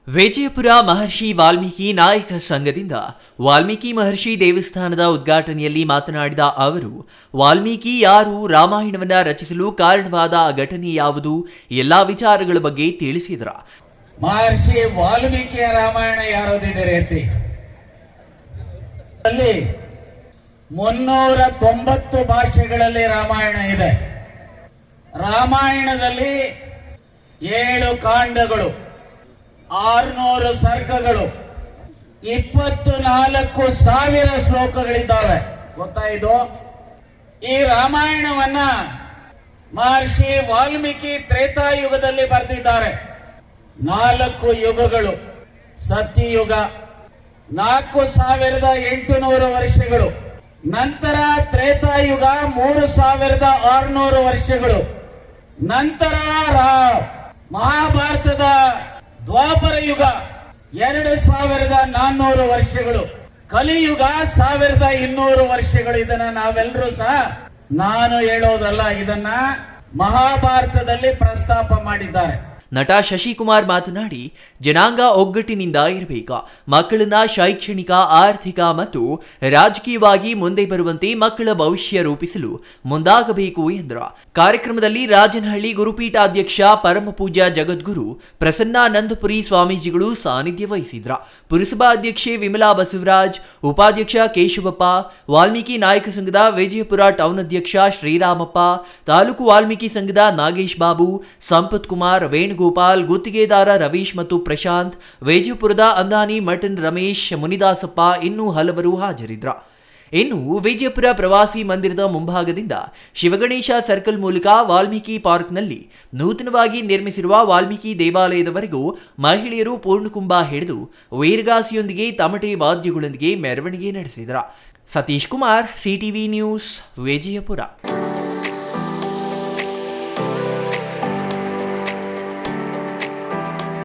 ವಿಜಯಪುರ ಮಹರ್ಷಿ ವಾಲ್ಮೀಕಿ ನಾಯಕ ಸಂಘದಿಂದ ವಾಲ್ಮೀಕಿ ಮಹರ್ಷಿ ದೇವಸ್ಥಾನದ ಉದ್ಘಾಟನೆಯಲ್ಲಿ ಮಾತನಾಡಿದ ಅವರು, ವಾಲ್ಮೀಕಿ ಯಾರು, ರಾಮಾಯಣವನ್ನ ರಚಿಸಲು ಕಾರಣವಾದ ಘಟನೆ ಯಾವುದು, ಎಲ್ಲಾ ವಿಚಾರಗಳ ಬಗ್ಗೆ ತಿಳಿಸಿದ್ರ. ಮಹರ್ಷಿ ವಾಲ್ಮೀಕಿಯ ರಾಮಾಯಣ ಯಾರೋದಿದ್ದಾರೆ ಅಂತಿ 390 ಭಾಷೆಗಳಲ್ಲಿ ರಾಮಾಯಣ ಇದೆ. ರಾಮಾಯಣದಲ್ಲಿ 7 ಕಾಂಡಗಳು, 600 ಸರ್ಗಗಳು, 24,000 ಶ್ಲೋಕಗಳಿದ್ದಾವೆ. ಗೊತ್ತಾಯಿತು? ಈ ರಾಮಾಯಣವನ್ನ ಮಹರ್ಷಿ ವಾಲ್ಮೀಕಿ ತ್ರೇತಾಯುಗದಲ್ಲಿ ಬರೆದಿದ್ದಾರೆ. 4 ಯುಗಗಳು, ಸತ್ಯಯುಗ 4,800 ವರ್ಷಗಳು, ನಂತರ ತ್ರೇತಾಯುಗ 3,600 ವರ್ಷಗಳು, ನಂತರ ಮಹಾಭಾರತದ ದ್ವಾಪರ ಯುಗ 2,400 ವರ್ಷಗಳು, ಕಲಿಯುಗ 1,200 ವರ್ಷಗಳು. ಇದನ್ನ ನಾವೆಲ್ಲರೂ ಸಹ ನಾನು ಹೇಳೋದಲ್ಲ, ಇದನ್ನ ಮಹಾಭಾರತದಲ್ಲಿ ಪ್ರಸ್ತಾಪ ಮಾಡಿದ್ದಾರೆ. ನಟ ಶಶಿಕುಮಾರ್ ಮಾತನಾಡಿ, ಜನಾಂಗ ಒಗ್ಗಟ್ಟಿನಿಂದ ಇರಬೇಕು, ಮಕ್ಕಳನ್ನ ಶೈಕ್ಷಣಿಕ, ಆರ್ಥಿಕ ಮತ್ತು ರಾಜಕೀಯವಾಗಿ ಮುಂದೆ ಬರುವಂತೆ ಮಕ್ಕಳ ಭವಿಷ್ಯ ರೂಪಿಸಲು ಮುಂದಾಗಬೇಕು ಎಂದರು. ಕಾರ್ಯಕ್ರಮದಲ್ಲಿ ರಾಜನಹಳ್ಳಿ ಗುರುಪೀಠಾಧ್ಯಕ್ಷ ಪರಮಪೂಜ್ಯ ಜಗದ್ಗುರು ಪ್ರಸನ್ನಾನಂದಪುರಿ ಸ್ವಾಮೀಜಿಗಳು ಸಾನ್ನಿಧ್ಯ ವಹಿಸಿದ್ರ. ಪುರಸಭಾ ಅಧ್ಯಕ್ಷೆ ವಿಮಲಾ ಬಸವರಾಜ್, ಉಪಾಧ್ಯಕ್ಷ ಕೇಶವಪ್ಪ, ವಾಲ್ಮೀಕಿ ನಾಯಕ ಸಂಘದ ವಿಜಯಪುರ ಟೌನ್ ಅಧ್ಯಕ್ಷ ಶ್ರೀರಾಮಪ್ಪ, ತಾಲೂಕು ವಾಲ್ಮೀಕಿ ಸಂಘದ ನಾಗೇಶ್ ಬಾಬು, ಸಂಪತ್ ಕುಮಾರ್, ವೇಣುಗೋಪಾಲ್, ಗುತ್ತಿಗೆದಾರ ರವೀಶ್ ಮತ್ತು ಪ್ರಶಾಂತ್, ವಿಜಯಪುರದ ಅಂದಾನಿ ಮಠನ್ ರಮೇಶ್, ಮುನಿದಾಸಪ್ಪ ಇನ್ನೂ ಹಲವರು ಹಾಜರಿದ್ರ. ಇನ್ನು ವಿಜಯಪುರ ಪ್ರವಾಸಿ ಮಂದಿರದ ಮುಂಭಾಗದಿಂದ ಶಿವಗಣೇಶ ಸರ್ಕಲ್ ಮೂಲಕ ವಾಲ್ಮೀಕಿ ಪಾರ್ಕ್ನಲ್ಲಿ ನೂತನವಾಗಿ ನಿರ್ಮಿಸಿರುವ ವಾಲ್ಮೀಕಿ ದೇವಾಲಯದವರೆಗೂ ಮಹಿಳೆಯರು ಪೂರ್ಣಕುಂಭ ಹಿಡಿದು ವೀರಗಾಸೆಯೊಂದಿಗೆ ತಮಟೆ ವಾದ್ಯಗಳೊಂದಿಗೆ ಮೆರವಣಿಗೆ ನಡೆಸಿದ್ರ. Satish Kumar, CTV news, Vijayapura.